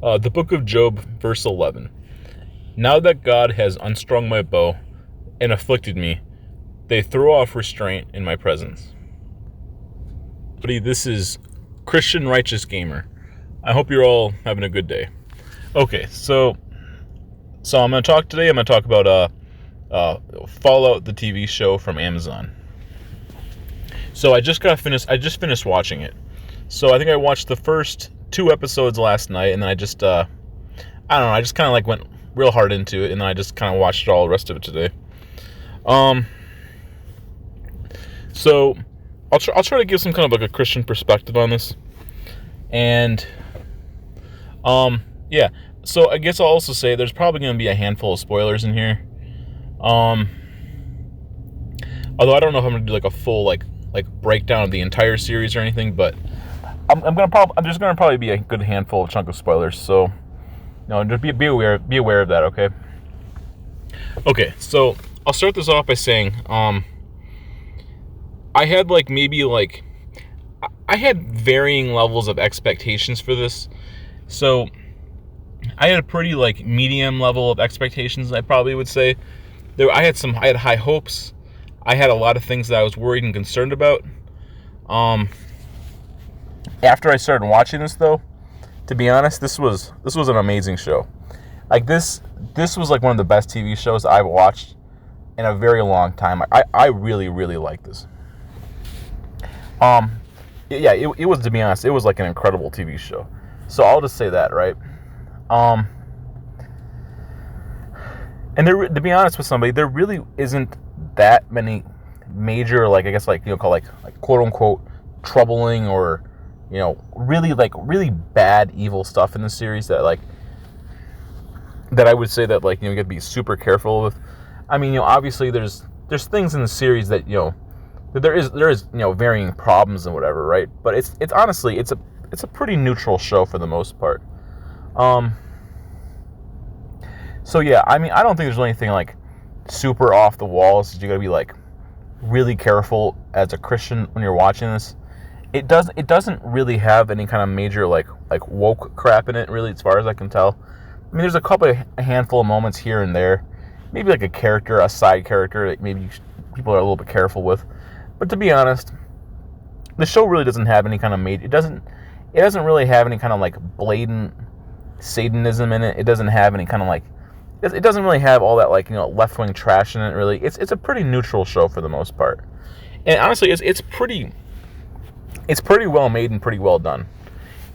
The book of Job, verse 11. Now that God has unstrung my bow and afflicted me, they throw off restraint in my presence. Buddy, this is Christian Righteous Gamer. I hope you're all having a good day. Okay, so I'm going to talk today. I'm going to talk about Fallout, the TV show from Amazon. So I just finished watching it. So I think I watched the first 2 episodes last night, and then I just I don't know, I just kind of like went real hard into it, and then I just kind of watched all the rest of it today. So I'll try to give some kind of like a Christian perspective on this, and yeah. So I guess I'll also say there's probably going to be a handful of spoilers in here. Although I don't know if I'm going to do like a full like breakdown of the entire series or anything, but there's going to probably be a good handful of chunk of spoilers. So just be aware of that. Okay. So I'll start this off by saying I had varying levels of expectations for this. So I had a pretty medium level of expectations, I probably would say. I had high hopes. I had a lot of things that I was worried and concerned about. After I started watching this, though, to be honest, this was an amazing show. This was one of the best TV shows I've watched in a very long time. I really, really like this. It was, to be honest, it was an incredible TV show. So I'll just say that, right? And to be honest with somebody, there really isn't that many major, call quote unquote troubling or, really bad evil stuff in the series that I would say that you got to be super careful with. I mean, obviously there's things in the series that that there is varying problems and whatever, right? But it's honestly it's a pretty neutral show for the most part. So yeah, I mean, I don't think there's anything super off the walls that you gotta be really careful as a Christian when you're watching this. It doesn't really have any kind of major woke crap in it, really, as far as I can tell. I mean, there's a handful of moments here and there, maybe a side character that maybe people are a little bit careful with. But to be honest, the show really doesn't have any kind of it doesn't really have any kind of blatant Satanism in it. It doesn't have any kind of it doesn't really have all that left-wing trash in it, really. It's a pretty neutral show for the most part. And honestly, it's pretty well made and pretty well done.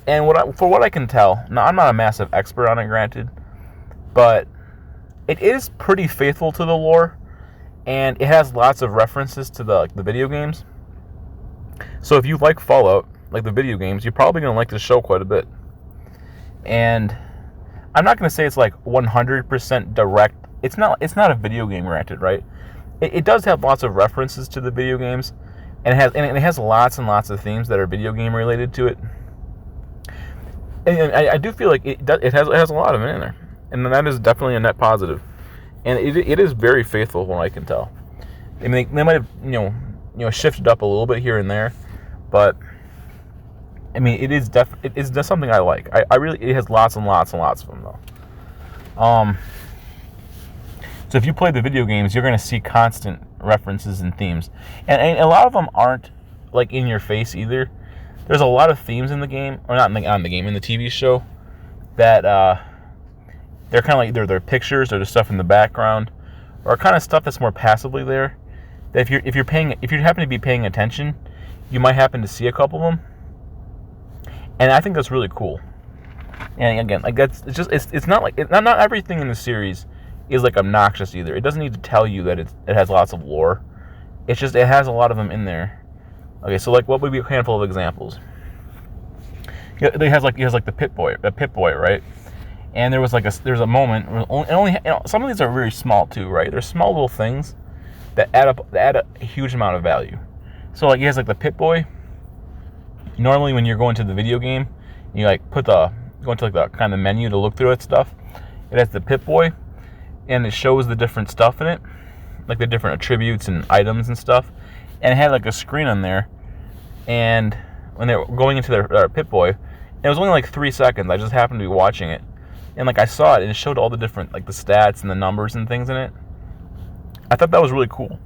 And for what I can tell, now I'm not a massive expert on it, granted, but it is pretty faithful to the lore, and it has lots of references to the video games. So if you like Fallout, the video games, you're probably going to like this show quite a bit. And I'm not going to say it's 100% direct. It's not a video game, granted, right? It does have lots of references to the video games, and it has lots and lots of themes that are video game related to it. And I do feel like it has a lot of it in there, and that is definitely a net positive. And it is very faithful, from what I can tell. I mean, they might have shifted up a little bit here and there, but I mean, it's just something I like. It has lots and lots and lots of them, though. So if you play the video games, you're going to see constant references and themes, and a lot of them aren't in your face either. There's a lot of themes in the game, or not in the game, in the TV show, that they're kind of either their pictures or the stuff in the background, or kind of stuff that's more passively there. That if you happen to be paying attention, you might happen to see a couple of them. And I think that's really cool. And again, it's not everything in the series is obnoxious either. It doesn't need to tell you that it has lots of lore. It's just it has a lot of them in there. Okay, so what would be a handful of examples? It has the Pit Boy, right? And there's a moment where some of these are very small too, right? They're small little things that add a huge amount of value. So he has the Pit Boy. Normally, when you're going to the video game, you go into the kind of menu to look through it stuff. It has the Pit Boy, and it shows the different stuff in it, the different attributes and items and stuff. And it had a screen on there, and when they were going into their Pit Boy, It was only like 3 seconds. I just happened to be watching it, and like I saw it, and it showed all the different like the stats and the numbers and things in it. I thought that was really cool,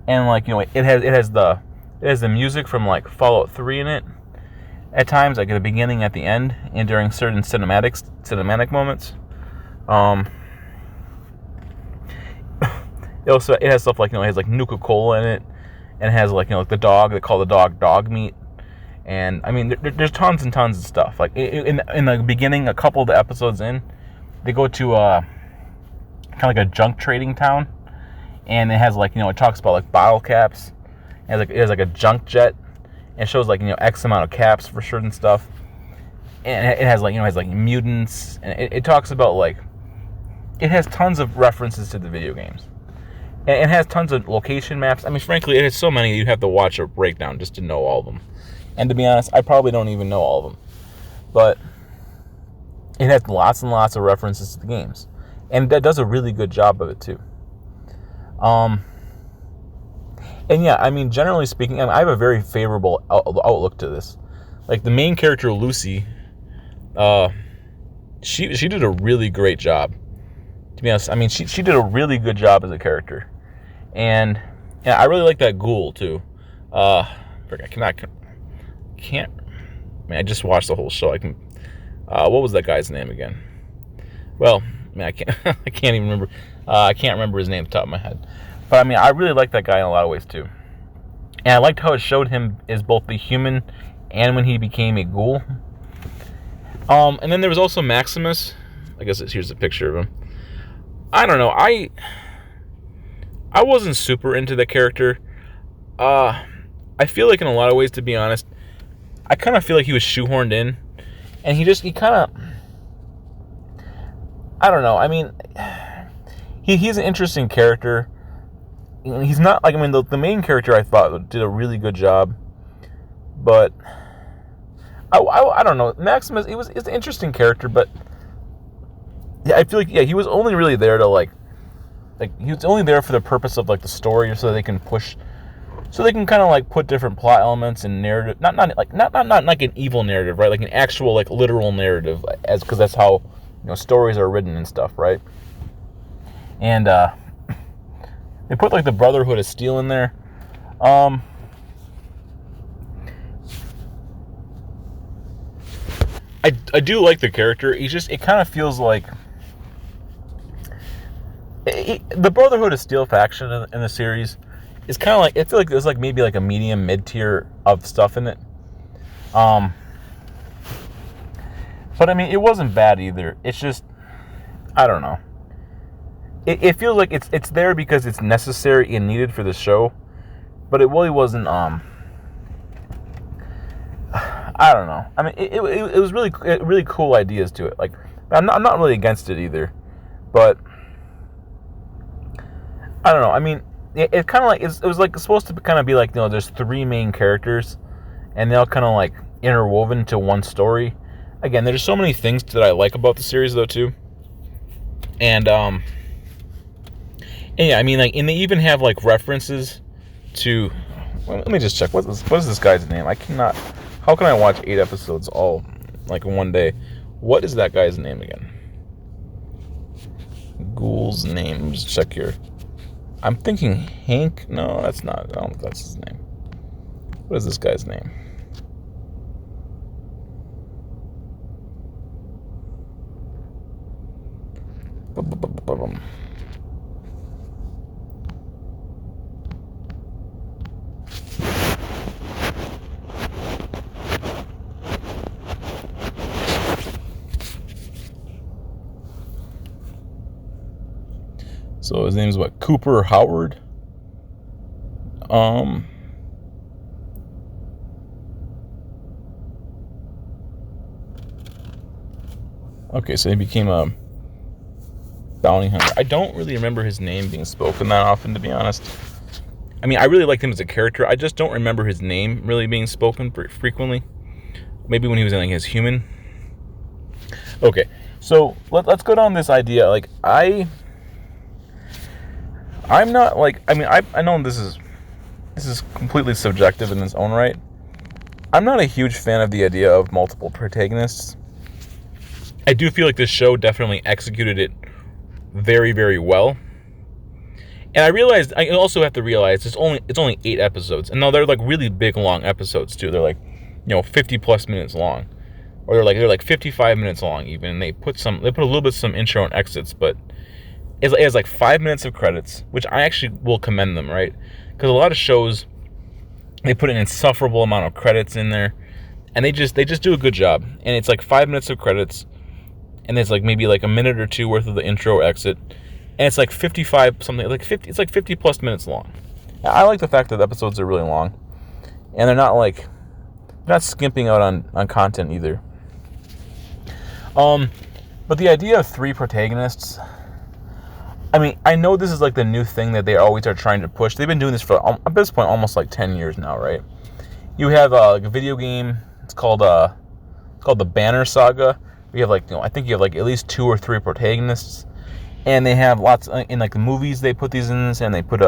and like it has the music from like Fallout 3 in it. At times, like at the beginning, at the end, and during certain cinematic moments. It has stuff like it has like Nuka-Cola in it, and it has like like the dog. They call the dog meat, and I mean there's tons and tons of stuff. Like in the beginning, a couple of the episodes in, they go to kind of like a junk trading town, and it has like it talks about like bottle caps. It has like a junk jet. And it shows like X amount of caps for certain stuff, and it has like has like mutants, and it talks about like it has tons of references to the video games, and it has tons of location maps. I mean, frankly, it has so many you'd have to watch a breakdown just to know all of them. And to be honest, I probably don't even know all of them, but it has lots and lots of references to the games, and that does a really good job of it too. And yeah, I mean, generally speaking, I have a very favorable outlook to this. Like the main character, Lucy, she did a really great job. To be honest, I mean, she did a really good job as a character, and yeah, I really like that ghoul too. I mean, I just watched the whole show. What was that guy's name again? Well, I mean, I can't even remember. I can't remember his name off the top of my head. But I mean, I really like that guy in a lot of ways too. And I liked how it showed him as both the human and when he became a ghoul. And then there was also Maximus. I guess here's a picture of him. I don't know. I wasn't super into the character. I feel like in a lot of ways, to be honest, I kind of feel like he was shoehorned in. And he kind of... I don't know. I mean, he's an interesting character. He's not like, I mean, the main character I thought did a really good job, but I don't know. Maximus, it's an interesting character, but yeah, I feel like he was only really there to like he was only there for the purpose of like the story, so they can kind of like put different plot elements and narrative, not like an evil narrative, right? Like an actual like literal narrative, because that's how stories are written and stuff, right? And they put like the Brotherhood of Steel in there. I do like the character. It kind of feels like the Brotherhood of Steel faction in the series is kind of like, I feel like there's like maybe like a medium mid tier of stuff in it. But I mean, it wasn't bad either. It's just, I don't know. It feels like it's there because it's necessary and needed for the show, but it really wasn't. I don't know. I mean, it was really cool ideas to it. Like, I'm not really against it either, but I don't know. I mean, it kind of like it was like supposed to kind of be like there's 3 main characters, and they're all kind of like interwoven into one story. Again, there's so many things that I like about the series though too, and yeah, I mean, like, and they even have like references to. Well, let me just check. What is this guy's name? I cannot. How can I watch 8 episodes all like in one day? What is that guy's name again? Ghoul's name. Just check here. I'm thinking Hank. No, that's not. I don't think that's his name. What is this guy's name? So his name is what? Cooper Howard? Okay, so he became a bounty hunter. I don't really remember his name being spoken that often, to be honest. I mean, I really liked him as a character. I just don't remember his name really being spoken frequently. Maybe when he was in like his human. Okay, so let's go down this idea. Like, I'm not like, I mean, I know this is completely subjective in its own right, I'm not a huge fan of the idea of multiple protagonists. I do feel like this show definitely executed it very, very well. And I also have to realize it's only 8 episodes. And no, they're like really big, long episodes too. They're like, 50 plus minutes long. Or they're like 55 minutes long even. And they put a little bit of some intro and exits, but it has like 5 minutes of credits, which I actually will commend them, right? Because a lot of shows, they put an insufferable amount of credits in there, and they just do a good job. And it's like 5 minutes of credits, and there's like maybe like a minute or two worth of the intro or exit, and it's like 55 something, like 50. It's like 50 plus minutes long. I like the fact that the episodes are really long, and they're not skimping out on content either. But the idea of 3 protagonists, I mean, I know this is like the new thing that they always are trying to push. They've been doing this for, at this point, almost like 10 years now, right? You have like a video game. It's called the Banner Saga. We have like, I think you have like at least 2 or 3 protagonists, and they have lots in like the movies. They put these in this, and they put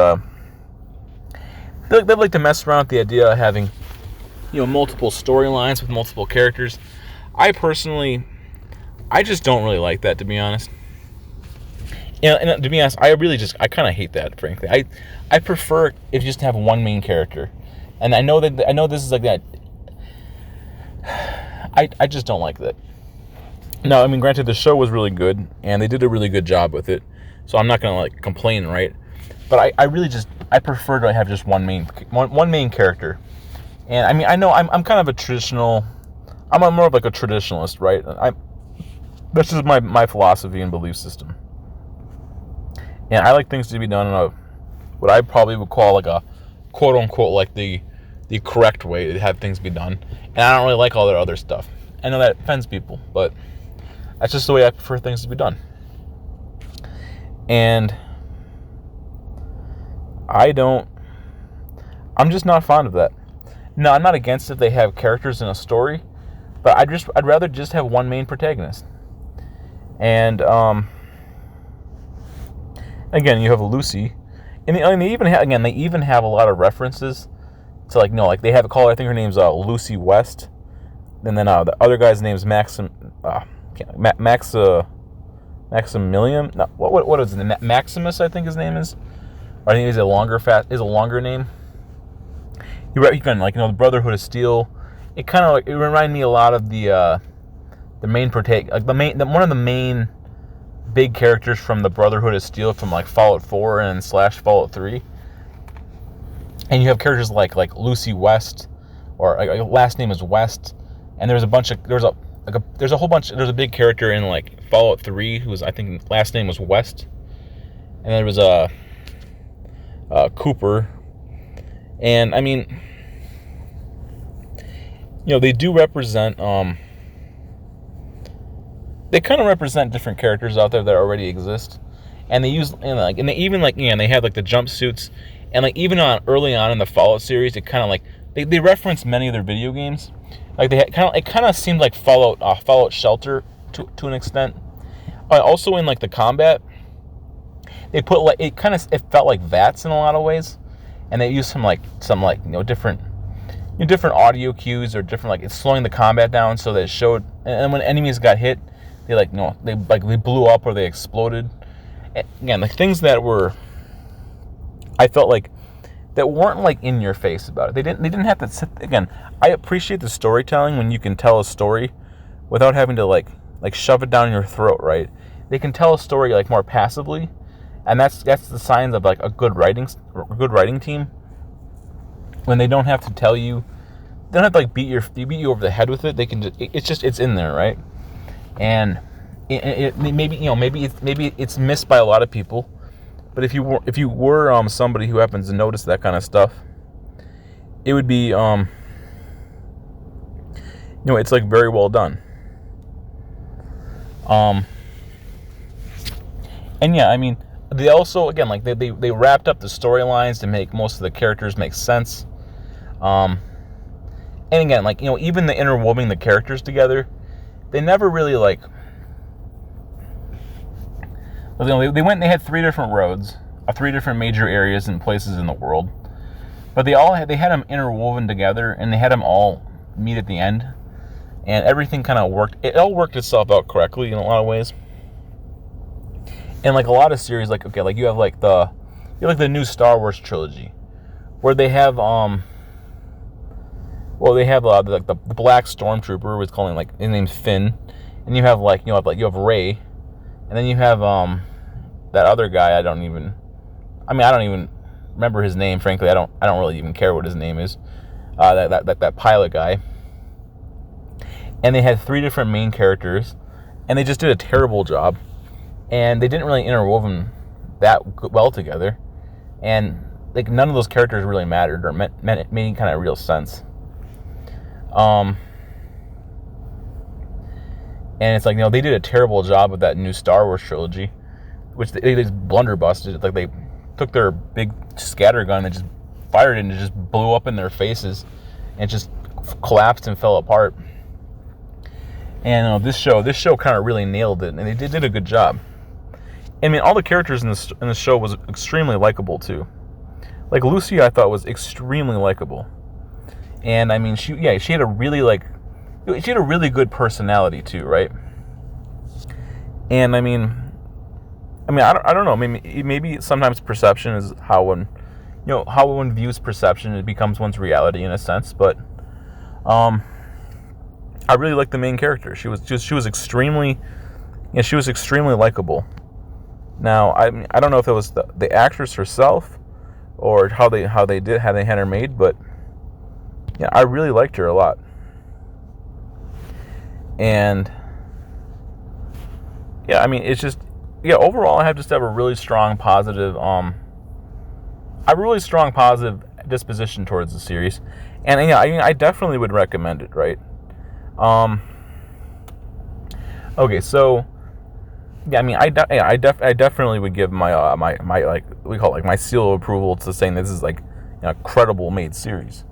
they like to mess around with the idea of having, multiple storylines with multiple characters. I just don't really like that, to be honest. And to be honest, I kind of hate that, frankly. I prefer if you just have one main character. And I know this is like that. I just don't like that. No, I mean, granted, the show was really good, and they did a really good job with it. So I'm not gonna like complain, right? But I prefer to have just one main character. And I mean, I know I'm kind of a traditional. I'm more of like a traditionalist, right? This is my philosophy and belief system. And I like things to be done in what I probably would call like a quote unquote like the correct way to have things be done. And I don't really like all that other stuff. I know that offends people, but that's just the way I prefer things to be done. And I'm just not fond of that. No, I'm not against if they have characters in a story, but I'd rather just have one main protagonist. And again, you have Lucy, and they even have a lot of references to like they have a caller. I think her name's Lucy West, and then the other guy's name's Maximilian. No, what is it? Maximus, I think his name is. Or I think he's a longer name. He kind of the Brotherhood of Steel. It kind of it reminded me a lot of the main protagonist, one of the main big characters from the Brotherhood of Steel from like Fallout 4 and / Fallout 3. And you have characters like Lucy West, or last name is West, and there's a big character in like Fallout 3 whose I think last name was West, and there was Cooper, and I mean, they do represent they kind of represent different characters out there that already exist, and they use they have like the jumpsuits, and like even early on in the Fallout series, it kind of like they reference many of their video games, like it kind of seemed like Fallout Shelter to an extent. Also in like the combat, they put like it felt like VATS in a lot of ways, and they used some different audio cues, or different like it's slowing the combat down so that it showed, and when enemies got hit, they blew up or they exploded. And again, like things that were, I felt like, that weren't like in your face about it. They didn't have to sit. Again, I appreciate the storytelling when you can tell a story without having to like shove it down your throat, right? They can tell a story like more passively, and that's the signs of like a good writing team, when they don't have to tell you, they don't have to like beat you over the head with it. They can it's in there, right? And maybe it's missed by a lot of people, but if you were somebody who happens to notice that kind of stuff, it would be it's like very well done. And yeah, I mean, they also, again, like they wrapped up the storylines to make most of the characters make sense. And again, like even the interweaving the characters together, they never really like. They had 3 different roads, 3 different major areas and places in the world, but they had them interwoven together, and they had them all meet at the end, and everything kind of worked. It all worked itself out correctly in a lot of ways. And like a lot of series, like okay, like you have like the new Star Wars trilogy, where they have the Black Stormtrooper, was calling like his name's Finn, and you have Rey, and then you have that other guy. I don't even remember his name. Frankly, I don't really even care what his name is. That pilot guy. And they had 3 different main characters, and they just did a terrible job. And they didn't really interwove them that well together, and like none of those characters really mattered or made any kind of real sense. And it's like, they did a terrible job with that new Star Wars trilogy, which they just blunderbusted. Like they took their big scattergun and just fired it, and it just blew up in their faces, and just collapsed and fell apart. And this show kind of really nailed it, and they did a good job. I mean, all the characters in the show was extremely likable too. Like Lucy, I thought was extremely likable, and I mean, she had a really good personality too, right? And I don't know. Maybe sometimes perception is how one views perception. It becomes one's reality in a sense. But I really liked the main character. She was extremely likable. Now, I don't know if it was the actress herself or how they had her made, but yeah, I really liked her a lot. And yeah, I mean, it's just, overall I have a really strong positive disposition towards the series. And yeah, I definitely would recommend it, right? Okay, so yeah, I mean, I definitely would give my my seal of approval to saying this is like a credible made series.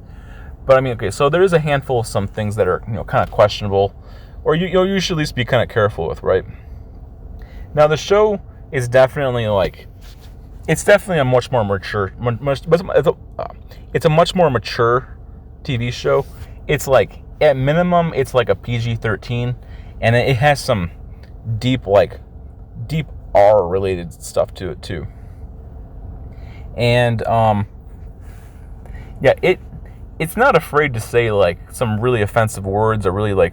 But I mean, okay, so there is a handful of some things that are kind of questionable, or you should at least be kind of careful with, right? Now the show is definitely it's definitely a much more mature, it's a much more mature TV show. It's like at minimum it's like a PG-13, and it has some deep R related stuff to it too. And it's not afraid to say some really offensive words, or really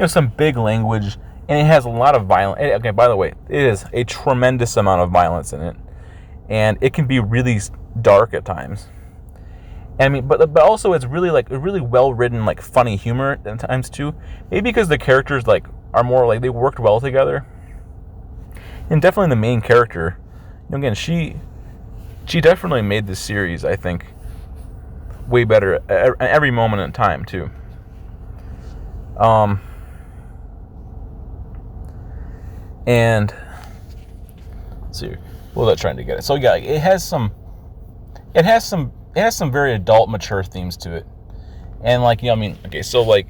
some big language, and it has a lot of violence. Okay, by the way, it is a tremendous amount of violence in it, and it can be really dark at times. I mean, but also it's really really well written, funny humor at times too. Maybe because the characters are more they worked well together. And definitely the main character, again, she definitely made this series, I think, way better at every moment in time too. And let's see, what was I trying to get at? So yeah, it has some very adult, mature themes to it, and so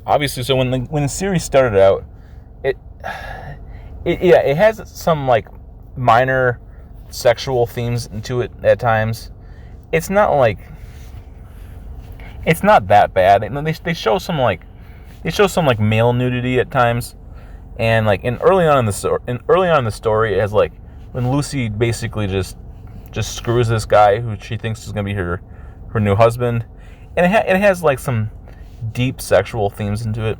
obviously, so when the series started out, it has some minor sexual themes into it at times. It's not that bad. And they show some male nudity at times, and early on in the story, it has when Lucy basically just screws this guy who she thinks is gonna be her new husband, and it has some deep sexual themes into it.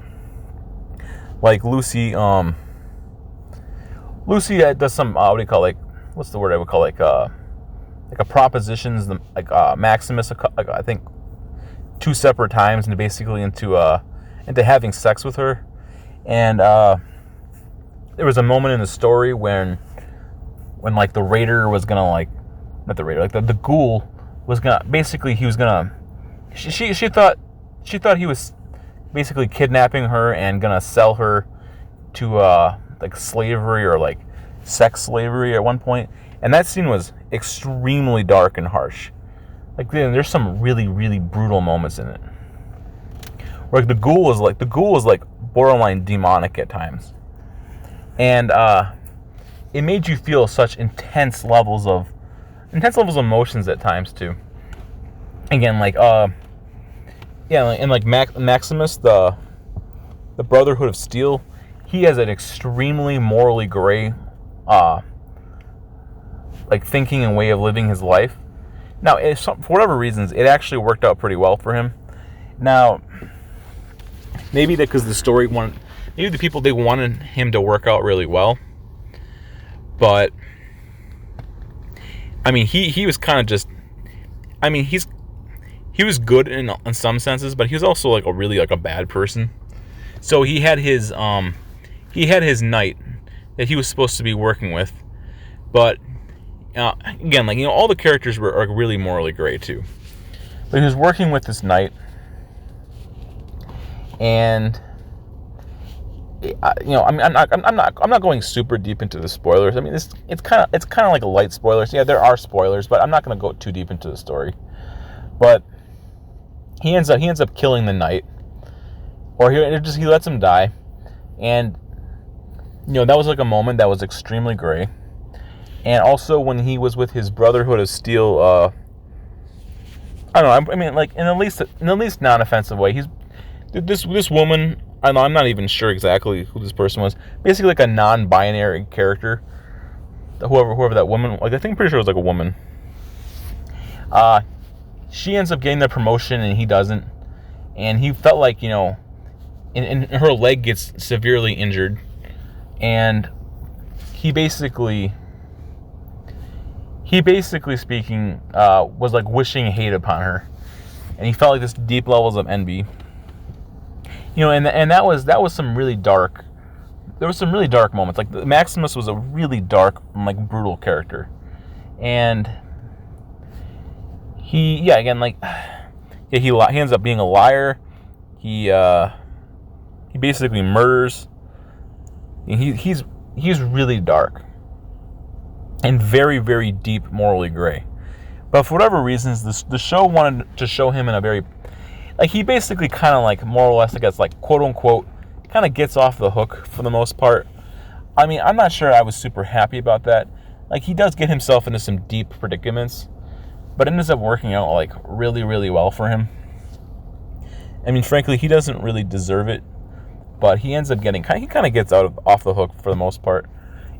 Lucy does some what do you call what's the word I would call a propositions Maximus I think 2 separate times, and basically into having sex with her. And there was a moment in the story when the raider was gonna not the raider, the ghoul was gonna basically, he was gonna, she thought he was basically kidnapping her and gonna sell her to slavery or sex slavery at one point. And that scene was extremely dark and harsh. There's some really, really brutal moments in it, where the ghoul was borderline demonic at times, and it made you feel such intense levels of emotions at times too. Again, yeah, and like Maximus, the Brotherhood of Steel, he has an extremely morally gray, like thinking and way of living his life. Now, for whatever reasons, it actually worked out pretty well for him. Now, maybe because the story wanted, maybe the people, they wanted him to work out really well, but I mean, he was kind of just, I mean, he was good in some senses, but he was also like a bad person. So he had his knight that he was supposed to be working with, but again, like, you know, all the characters are really morally gray too. But he was working with this knight, and you know, I mean, I'm not going super deep into the spoilers. I mean, it's kind of like a light spoilers. Yeah, there are spoilers, but I'm not going to go too deep into the story. But he ends up killing the knight, or he lets him die, and you know, that was like a moment that was extremely gray. And also when he was with his Brotherhood of Steel, I don't know. I mean, like in the least non-offensive way, he's this woman. I'm not even sure exactly who this person was. Basically, like a non-binary character. Whoever that woman, like, I think, pretty sure it was like a woman. She ends up getting the promotion and he doesn't, and he felt like, you know, and her leg gets severely injured, and he basically speaking, was like wishing hate upon her, and he felt like this deep levels of envy. You know, and that was some really dark. There was some really dark moments. Like, Maximus was a really dark, like, brutal character, and he ends up being a liar. He basically murders. He's really dark and very, very deep morally gray. But for whatever reasons, the show wanted to show him in a very, like, he basically kind of, like, more or less, I guess, like, quote unquote, kind of gets off the hook for the most part. I mean, I'm not sure I was super happy about that. Like, he does get himself into some deep predicaments, but it ends up working out, like, really, really well for him. I mean, frankly, he doesn't really deserve it, but he ends up getting, he kind of gets off the hook for the most part.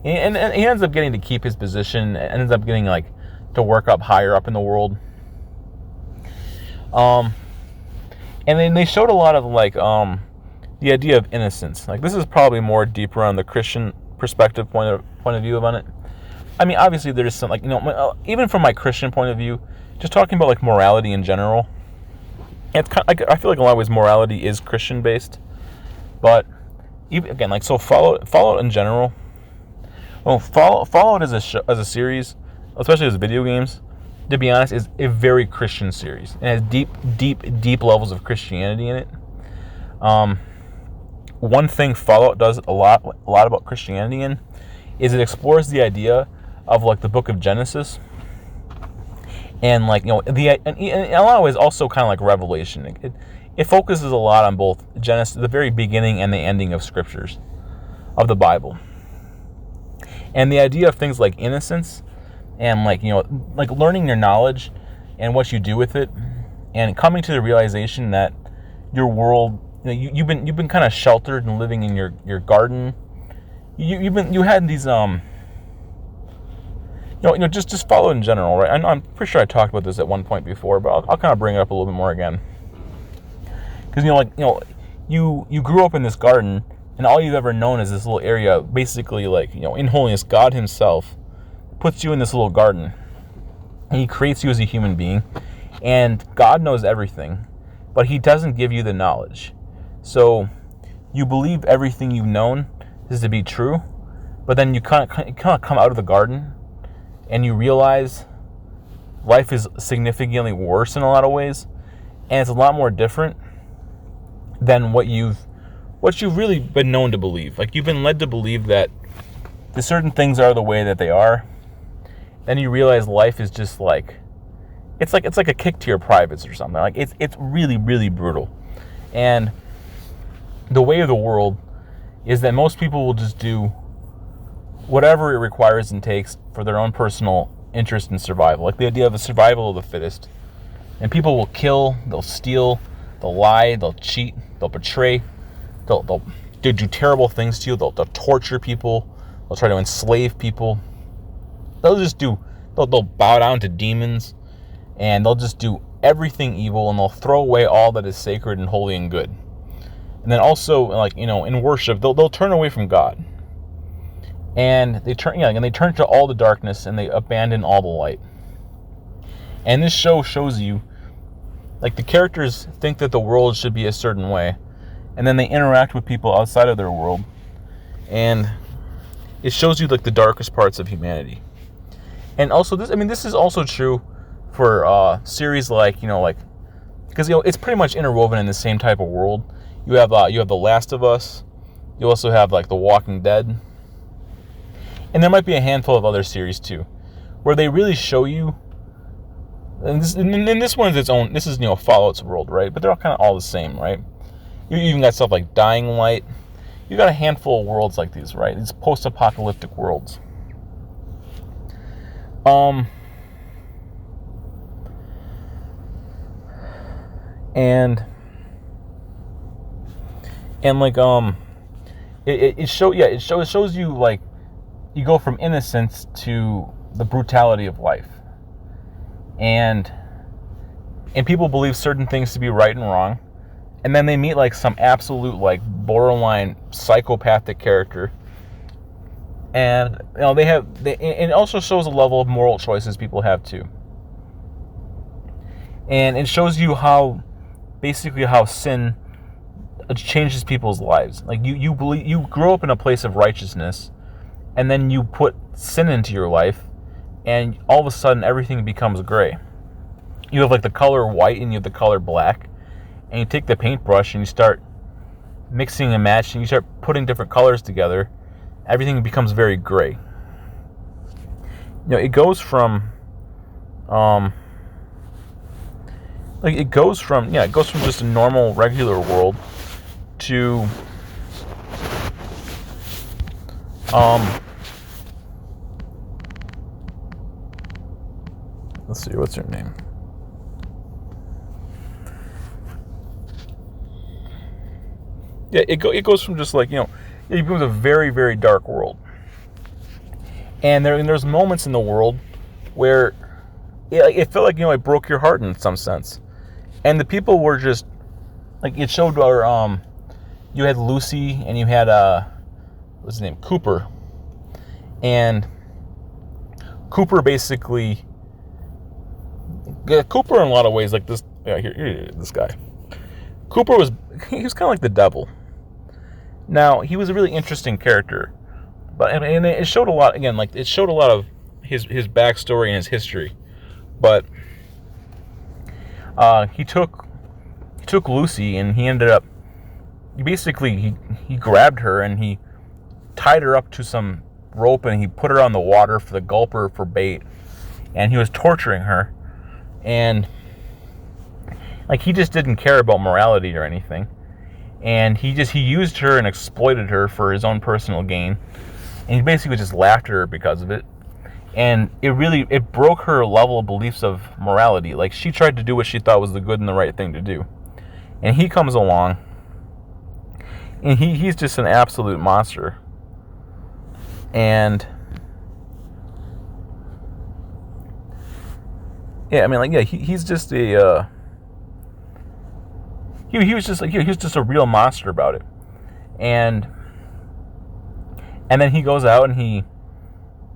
And he ends up getting to keep his position, and ends up getting, like, to work up higher up in the world. And then they showed a lot of, like, the idea of innocence. Like, this is probably more deeper on the Christian perspective point of view on it. I mean, obviously there's some, like, you know, even from my Christian point of view, just talking about, like, morality in general, it's kind of, I feel like in a lot of ways morality is Christian based, but even again, like, so Fallout in general, well, Fallout as a series, especially as video games, to be honest, is a very Christian series. It has deep levels of Christianity in it. One thing Fallout does a lot about Christianity in is it explores the idea of, like, the book of Genesis, and, like, you know, in a lot of ways also kind of like Revelation. It focuses a lot on both Genesis, the very beginning, and the ending of scriptures of the Bible, and the idea of things like innocence, and, like, you know, like, learning your knowledge and what you do with it, and coming to the realization that your world, you know, you've been kind of sheltered and living in your garden. You had these you know, just follow in general, right? I'm pretty sure I talked about this at one point before, but I'll kind of bring it up a little bit more again. Because, you know, like, you know, you grew up in this garden, and all you've ever known is this little area. Basically, like, you know, in holiness, God Himself puts you in this little garden, and He creates you as a human being, and God knows everything, but He doesn't give you the knowledge. So you believe everything you've known is to be true, but then you kind of come out of the garden, and you realize life is significantly worse in a lot of ways, and it's a lot more different than what you've really been known to believe. Like, you've been led to believe that the certain things are the way that they are. Then you realize life is just like it's like a kick to your privates or something. Like, it's really, really brutal. And the way of the world is that most people will just do whatever it requires and takes for their own personal interest in survival. Like, the idea of the survival of the fittest. And people will kill, they'll steal, They'll lie, they'll cheat, they'll betray, they'll do terrible things to you. They'll torture people. They'll try to enslave people. They'll bow down to demons, and they'll just do everything evil, and they'll throw away all that is sacred and holy and good. And then also, like, in worship, they'll turn away from God, and they turn to all the darkness, and they abandon all the light. And this show shows you, like, the characters think that the world should be a certain way, and then they interact with people outside of their world, and it shows you, like, the darkest parts of humanity. And also, this is also true for series like, because it's pretty much interwoven in the same type of world. You have The Last of Us. You also have, like, The Walking Dead, and there might be a handful of other series too, where they really show you. And this one's its own. This is Fallout's world, right? But they're all kind of all the same, right? You even got stuff like Dying Light. You got a handful of worlds like these, right? These post-apocalyptic worlds. And like it shows you, like, you go from innocence to the brutality of life, and people believe certain things to be right and wrong, and then they meet, like, some absolute, like, borderline psychopathic character, and and it also shows a level of moral choices people have too, and it shows you how sin changes people's lives. Like, you grow up in a place of righteousness, and then you put sin into your life, and all of a sudden everything becomes gray. You have, like, the color white, and you have the color black, and you take the paintbrush and you start mixing and matching, you start putting different colors together, everything becomes very gray. It goes from just a normal, regular world to let's see, what's her name? Yeah, it goes from just, like, it becomes a very, very dark world. And there's moments in the world where it felt like, it broke your heart in some sense. And the people were just, like, it showed where you had Lucy, and you had what's his name, Cooper. And Cooper basically, Cooper in a lot of ways, like this. Yeah, here this guy. Cooper was kind of like the devil. Now, he was a really interesting character, but and it showed a lot, again, like, it showed a lot of his backstory and his history. But he took Lucy, and he ended up, he grabbed her, and he tied her up to some rope, and he put her on the water for the gulper for bait, and he was torturing her, and, like, he just didn't care about morality or anything, and he used her and exploited her for his own personal gain, and he basically just laughed at her because of it. And it broke her level of beliefs of morality. Like, she tried to do what she thought was the good and the right thing to do, and he comes along, and he's just an absolute monster. And yeah, I mean, like, yeah, he's just a he was just a real monster about it. And then he goes out, and he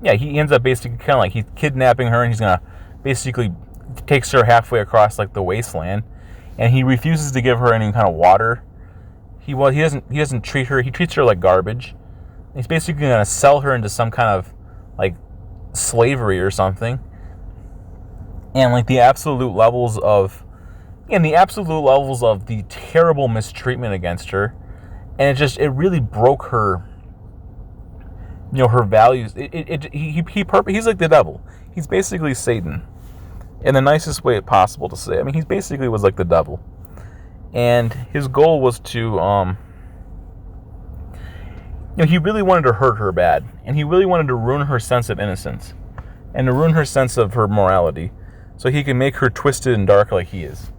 ends up basically kind of like, he's kidnapping her, and he's gonna basically takes her halfway across, like, the wasteland, and he refuses to give her any kind of water. He doesn't treat her. He treats her like garbage. He's basically gonna sell her into some kind of, like, slavery or something. And, like, the absolute levels of the terrible mistreatment against her, and it really broke her, her values. He's like the devil. He's basically Satan, in the nicest way possible to say. I mean, he basically was like the devil, and his goal was to, he really wanted to hurt her bad, and he really wanted to ruin her sense of innocence, and to ruin her sense of her morality, so he can make her twisted and dark like he is.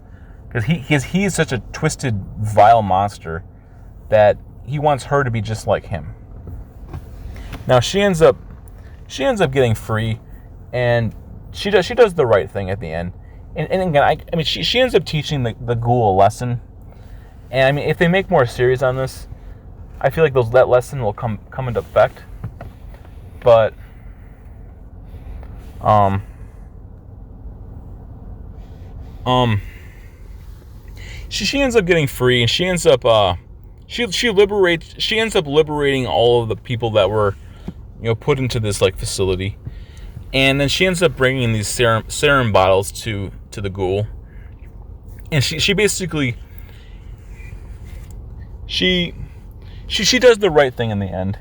because he is such a twisted, vile monster that he wants her to be just like him. Now she ends up getting free, and she does the right thing at the end. And again, I mean, she ends up teaching the ghoul a lesson. And I mean, if they make more series on this, I feel like that lesson will come into effect. But she ends up getting free, and she ends up she ends up liberating all of the people that were, put into this like facility. And then she ends up bringing these serum bottles to the ghoul, and she basically she does the right thing in the end.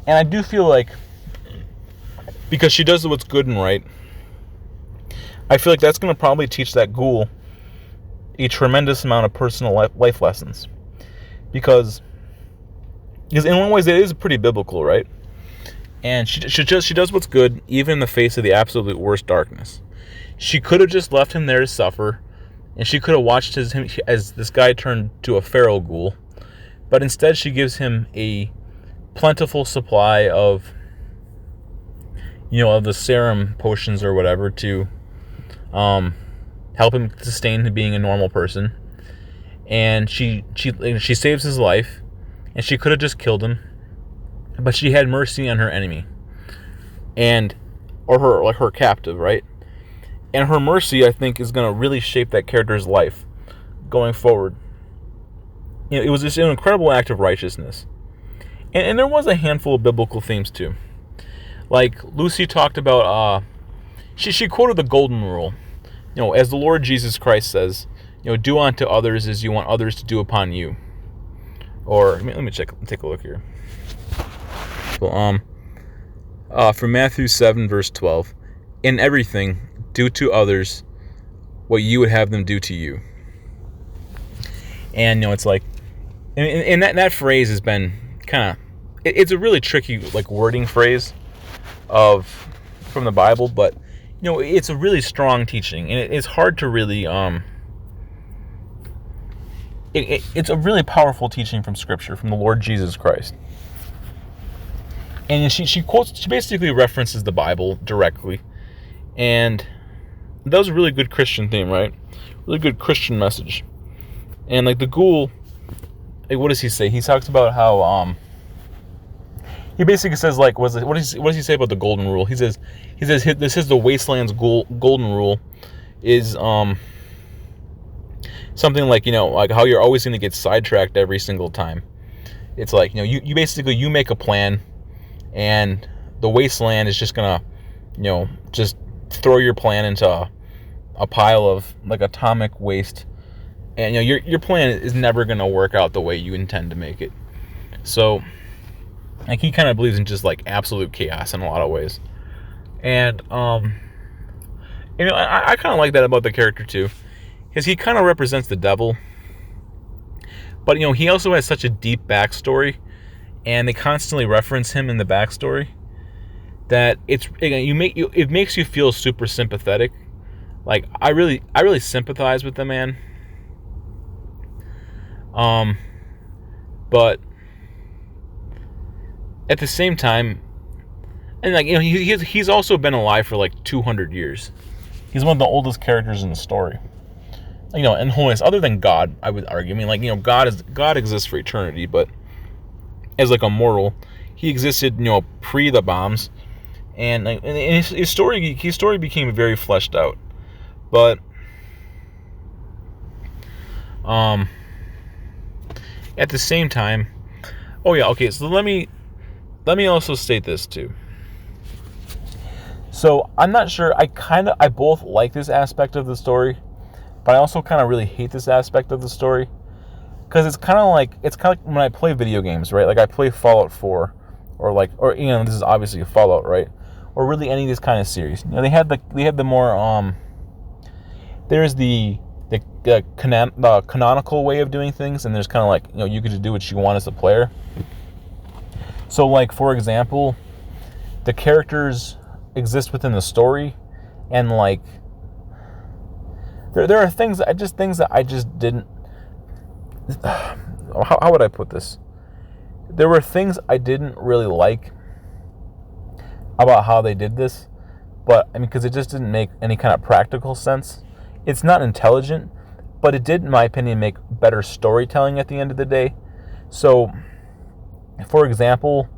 And I do feel like, because she does what's good and right, I feel like that's going to probably teach that ghoul a tremendous amount of personal life lessons, because in one ways it is pretty biblical, right? And she does what's good, even in the face of the absolute worst darkness. She could have just left him there to suffer, and she could have watched as this guy turned to a feral ghoul. But instead, she gives him a plentiful supply of, of the serum potions or whatever to help him sustain being a normal person. And she saves his life, and she could have just killed him. But she had mercy on her enemy, or her captive, right? And her mercy, I think, is going to really shape that character's life going forward. It was just an incredible act of righteousness, and there was a handful of biblical themes too. Like Lucy talked about, she quoted the golden rule, as the Lord Jesus Christ says, do unto others as you want others to do upon you. Or let me take a look here. From Matthew 7 verse 12, in everything do to others what you would have them do to you. And it's like, and that phrase has been kind of, it's a really tricky like wording phrase from the Bible, but it's a really strong teaching, and it's hard to really it's a really powerful teaching from Scripture, from the Lord Jesus Christ. And she basically references the Bible directly, and that was a really good Christian theme, right? Really good Christian message. And like the ghoul, like, what does he say? He talks about how he basically says, like, what does he say about the golden rule? He says this is the wasteland's golden rule is something like, like how you're always going to get sidetracked every single time. It's like, you basically, you make a plan, and the wasteland is just gonna, just throw your plan into a pile of like atomic waste, and your plan is never gonna work out the way you intend to make it. So, like, he kind of believes in just like absolute chaos in a lot of ways, and I kind of like that about the character too, because he kind of represents the devil, but he also has such a deep backstory, and they constantly reference him in the backstory, that it makes you feel super sympathetic. Like, I really sympathize with the man. But at the same time, and like, he's also been alive for like 200 years. He's one of the oldest characters in the story. In holiness, other than God, I would argue. I mean, like, God exists for eternity, but as like a mortal, he existed, pre the bombs, and his story became very fleshed out. But at the same time, so let me also state this too. So I'm not sure, I both like this aspect of the story, but I also kind of really hate this aspect of the story. Because it's kind of like when I play video games, right? Like, I play Fallout 4, or this is obviously a Fallout, right? Or really any of this kind of series. They had the more there's the canonical way of doing things, and there's kind of like, you get to do what you want as a player. So, like, for example, the characters exist within the story, and like there are things that I just didn't. How would I put this? There were things I didn't really like about how they did this, but I mean, because it just didn't make any kind of practical sense. It's not intelligent, but it did, in my opinion, make better storytelling at the end of the day. So, for example,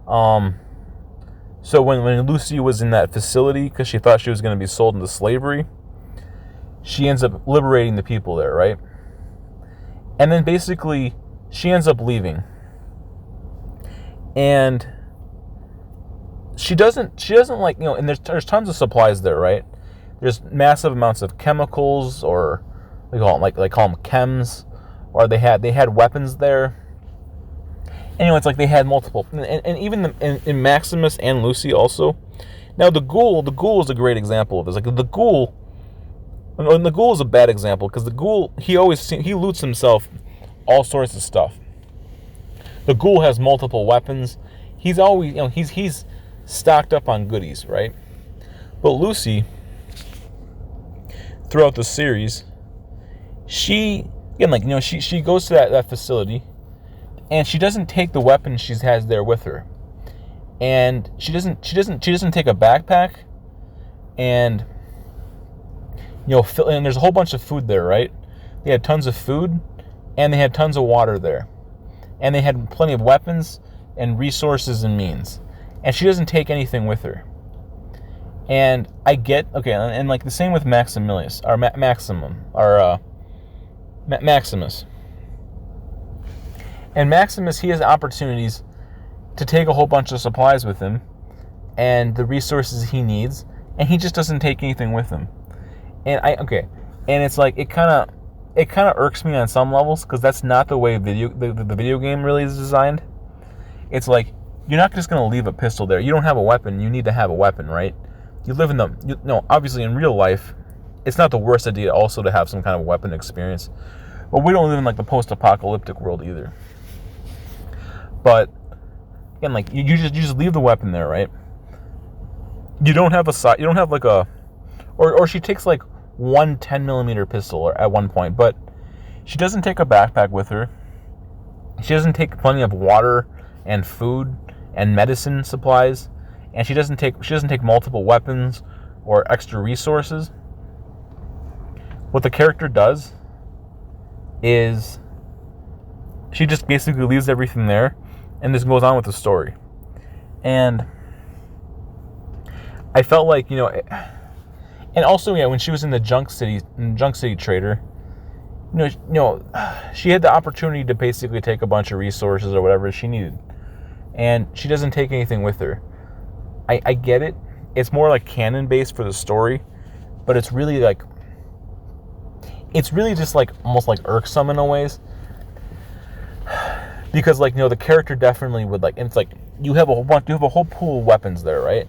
so when Lucy was in that facility because she thought she was going to be sold into slavery, she ends up liberating the people there, right? And then basically she ends up leaving. And she doesn't like, and there's tons of supplies there, right? There's massive amounts of chemicals, or they call them chems, or they had weapons there. Anyway, it's like they had multiple, and even in Maximus and Lucy also. Now the ghoul is a great example of this. Like the ghoul is a bad example because the ghoul, he loots himself all sorts of stuff. The ghoul has multiple weapons. He's always, he's stocked up on goodies, right? But Lucy, throughout the series, she goes to that facility, and she doesn't take the weapon she has there with her, and she doesn't take a backpack, and and there's a whole bunch of food there, right? They had tons of food, and they had tons of water there, and they had plenty of weapons and resources and means, and she doesn't take anything with her. And I get, okay, and like the same with Maximus. And Maximus, he has opportunities to take a whole bunch of supplies with him and the resources he needs, and he just doesn't take anything with him. And it's like it kind of irks me on some levels because that's not the way the video game really is designed. It's like you're not just gonna leave a pistol there. You don't have a weapon. You need to have a weapon, right? You live in obviously in real life, it's not the worst idea also to have some kind of weapon experience. But we don't live in like the post-apocalyptic world either. But again, like you just leave the weapon there, right? You don't have or she takes like one 10mm pistol at one point, but she doesn't take a backpack with her. She doesn't take plenty of water and food and medicine supplies, and she doesn't take multiple weapons or extra resources. What the character does is she just basically leaves everything there and just goes on with the story. And I felt like, and also, when she was in the Junk City Trader, she had the opportunity to basically take a bunch of resources or whatever she needed, and she doesn't take anything with her. I get it. It's more like canon based for the story, but it's really just like almost like irksome in a ways, because the character definitely would and it's like you have a whole pool of weapons there, right?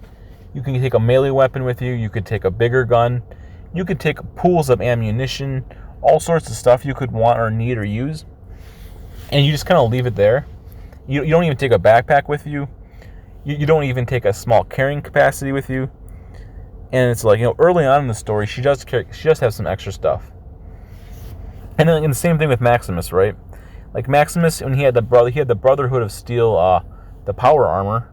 You can take a melee weapon with you. You could take a bigger gun. You could take pools of ammunition, all sorts of stuff you could want or need or use, and you just kind of leave it there. You don't even take a backpack with you. You don't even take a small carrying capacity with you. And it's like, early on in the story, she does have some extra stuff. And then the same thing with Maximus, right? Like Maximus, when he had the Brotherhood of Steel, the power armor.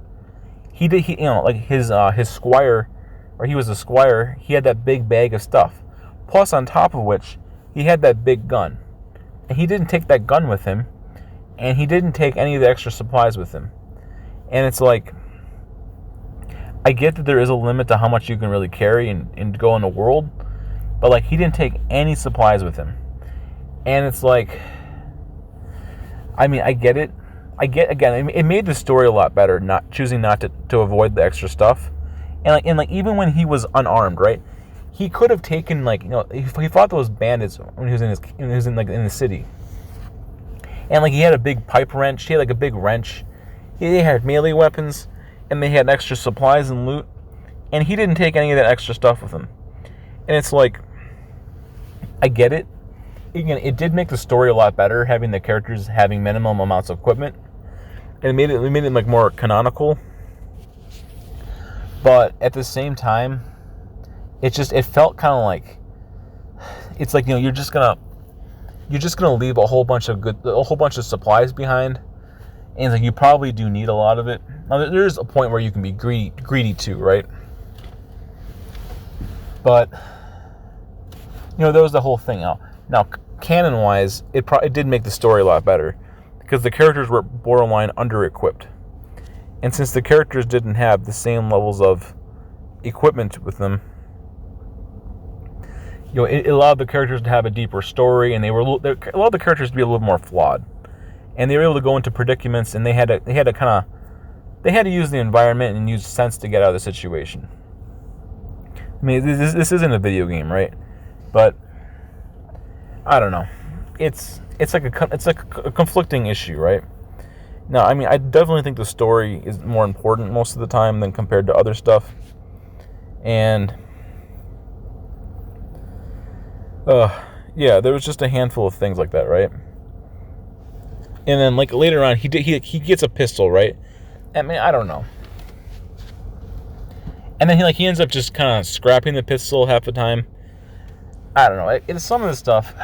His squire, or he was a squire, he had that big bag of stuff. Plus, on top of which, he had that big gun. And he didn't take that gun with him, and he didn't take any of the extra supplies with him. And it's like, I get that there is a limit to how much you can really carry and go in the world, but he didn't take any supplies with him. And it's like, I mean, I get it. Again, it made the story a lot better, choosing not to avoid the extra stuff. And even when he was unarmed, right? He could have taken he fought those bandits when he was in the city. And he had a big pipe wrench, he had a big wrench. They had melee weapons, and they had extra supplies and loot, and he didn't take any of that extra stuff with him. And it's like, I get it. Again, it did make the story a lot better, having the characters having minimum amounts of equipment, and it made it more canonical. But at the same time, it felt kind of it's like, you're just gonna leave a whole bunch of supplies behind, and it's like you probably do need a lot of it. Now, there's a point where you can be greedy too, right? But that was the whole thing. Now canon-wise, it did make the story a lot better because the characters were borderline under-equipped, and since the characters didn't have the same levels of equipment with them, it allowed the characters to have a deeper story, and it allowed the characters to be a little more flawed, and they were able to go into predicaments, and they had to use the environment and use sense to get out of the situation. I mean, this isn't a video game, right? But I don't know. It's like a conflicting issue, right? Now, I mean, I definitely think the story is more important most of the time than compared to other stuff, and yeah, there was just a handful of things like that, right? And then, like, later on, he gets a pistol, right? I mean, I don't know. And then he ends up just kind of scrapping the pistol half the time. I don't know. It's some of the stuff.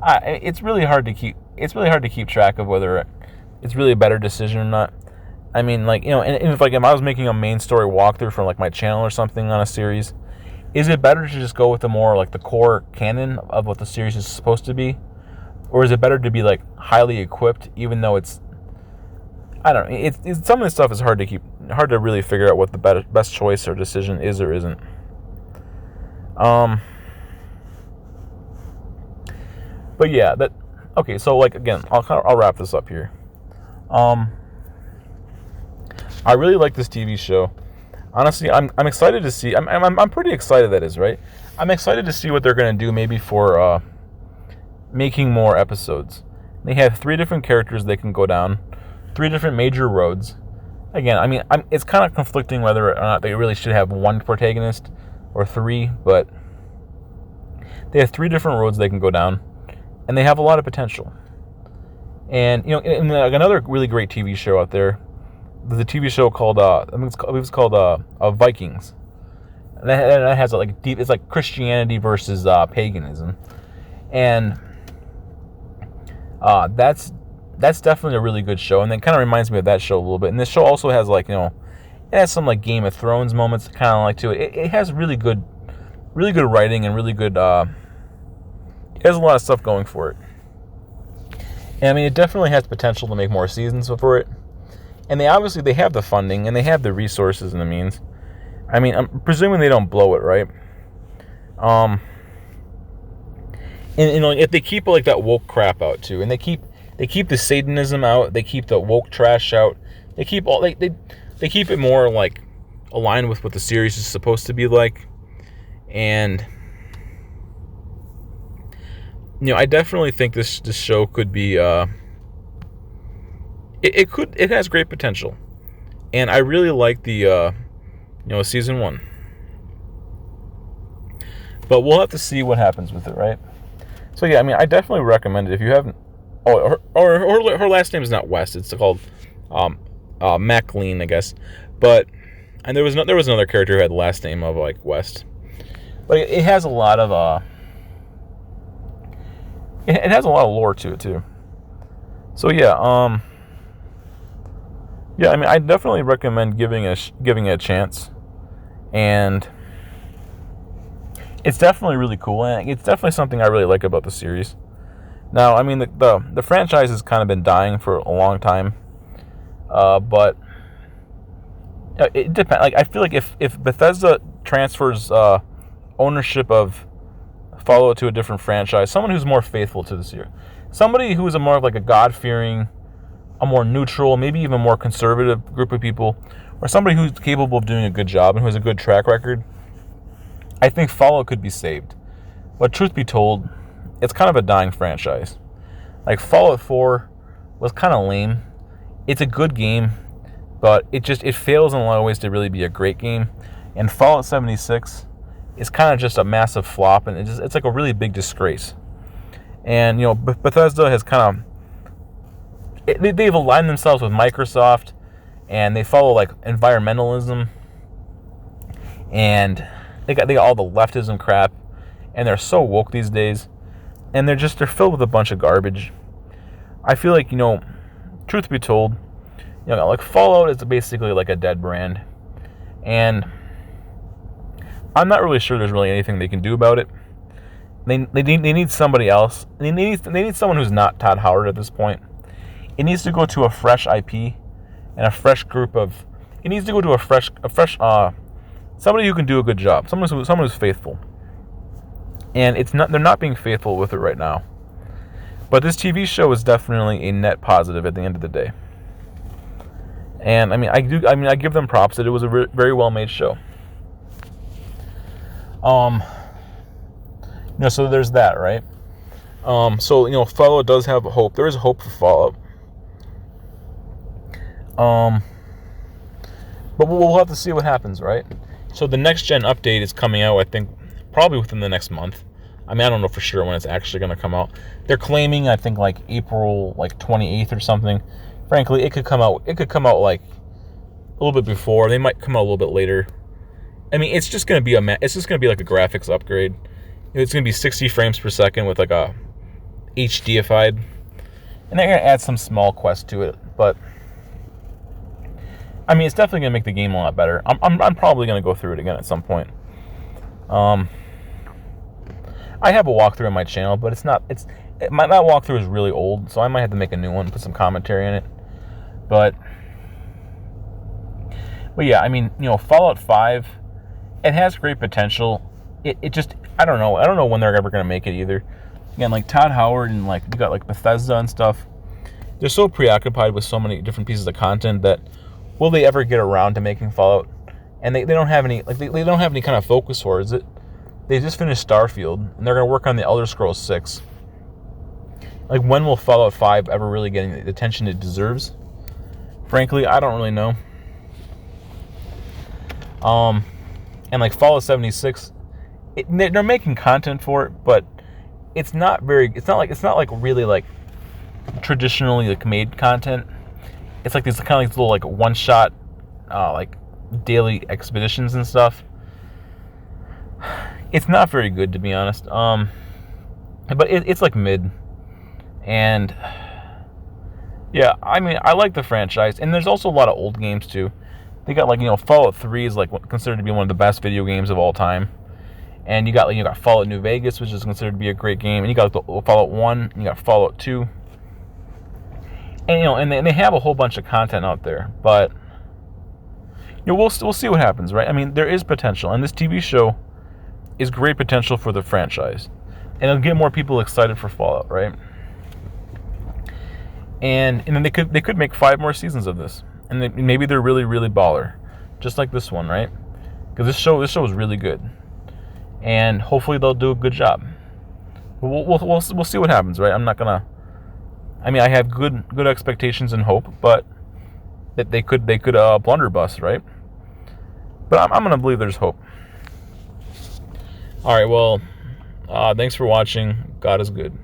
It's really hard to keep. It's really hard to keep track of whether it's really a better decision or not. I mean, and if I was making a main story walkthrough for my channel or something on a series, is it better to just go with the more the core canon of what the series is supposed to be, or is it better to be highly equipped, even though it's, I don't know. It's some of this stuff is hard to really figure out what the best choice or decision is or isn't. But yeah, okay. So again, I'll wrap this up here. I really like this TV show. Honestly, I'm excited to see. I'm pretty excited. That is right. I'm excited to see what they're gonna do. Maybe for making more episodes. They have 3 different characters they can go down, 3 different major roads. Again, I mean, it's kind of conflicting whether or not they really should have 1 protagonist or 3, but they have 3 different roads they can go down, and they have a lot of potential. And and another really great TV show out there, there's a TV show called I believe it's called Vikings. And that has deep. It's like Christianity versus paganism, and that's definitely a really good show, and it kind of reminds me of that show a little bit. And this show also has it has some Game of Thrones moments kind of to it. It has really good writing and really good. It has a lot of stuff going for it. And I mean, it definitely has potential to make more seasons for it. And they have the funding and they have the resources and the means. I mean, I'm presuming they don't blow it, right? And if they keep that woke crap out too, and they keep the Satanism out, they keep the woke trash out, they keep they keep it more aligned with what the series is supposed to be like, and I definitely think this show could be it has great potential, and I really like the season 1. But we'll have to see what happens with it, right? So yeah, I mean, I definitely recommend it if you haven't. Oh, her last name is not West. It's called MacLean, I guess. And there was another character who had the last name of West. But it has a lot of it has a lot of lore to it too. So yeah, yeah, I mean, I definitely recommend giving it a chance, and it's definitely really cool, and it's definitely something I really like about the series. Now, I mean, the franchise has kind of been dying for a long time, but it depends. I feel like if Bethesda transfers ownership of Fallout to a different franchise, someone who's more faithful to the series, somebody who is more of a God-fearing, a more neutral, maybe even more conservative group of people, or somebody who's capable of doing a good job and who has a good track record, I think Fallout could be saved. But truth be told, it's kind of a dying franchise. Fallout 4 was kind of lame. It's a good game, but it fails in a lot of ways to really be a great game. And Fallout 76 is kind of just a massive flop, and it's a really big disgrace. And Bethesda has kind of they've aligned themselves with Microsoft, and they follow environmentalism, and they got all the leftism crap, and they're so woke these days, and they're filled with a bunch of garbage. I feel like, truth be told, like Fallout is basically like a dead brand, and I'm not really sure there's really anything they can do about it. They need somebody else. They need someone who's not Todd Howard at this point. It needs to go to a fresh IP and a fresh group of. It needs to go to a fresh somebody who can do a good job. Someone who's faithful. And they're not being faithful with it right now. But this TV show is definitely a net positive at the end of the day. And I give them props that it was a very well made show. So there's that, right? Fallout does have hope. There is hope for Fallout. But we'll have to see what happens, right? So the next gen update is coming out, I think, probably within the next month. I don't know for sure when it's actually going to come out. They're claiming, I think, like April 28th or something. Frankly, it could come out like a little bit before. They might come out a little bit later. It's just going to be like a graphics upgrade. It's going to be 60 frames per second with like a HDified, and they're going to add some small quests to it. But it's definitely going to make the game a lot better. I'm probably going to go through it again at some point. I have a walkthrough on my channel, but that walkthrough is really old, so I might have to make a new one, put some commentary in it. But yeah, Fallout 5, it has great potential. It just, I don't know when they're ever going to make it either. Again, like Todd Howard and you got like Bethesda and stuff, they're so preoccupied with so many different pieces of content that will they ever get around to making Fallout? And they don't have any, they don't have any kind of focus towards it. They just finished Starfield, and they're going to work on the Elder Scrolls 6. When will Fallout 5 ever really get the attention it deserves? Frankly, I don't really know. And Fallout 76, they're making content for it, but it's not really traditionally made content. It's like these kind of little one shot daily expeditions and stuff. It's not very good, to be honest. But it's mid. And yeah, I like the franchise, and there's also a lot of old games too. They got Fallout 3 is considered to be one of the best video games of all time. And you got Fallout New Vegas, which is considered to be a great game, and you got the Fallout 1, and you got Fallout 2. And and they have a whole bunch of content out there, but we'll see what happens, right? There is potential, and this TV show is great potential for the franchise, and it'll get more people excited for Fallout, right? And then they could make 5 more seasons of this, and maybe they're really, really baller, just like this one, right? Because this show is really good, and hopefully they'll do a good job. We'll see what happens, right? I'm not gonna. I have good expectations and hope, but that they could blunderbuss, right? But I'm gonna believe there's hope. All right, well, thanks for watching. God is good.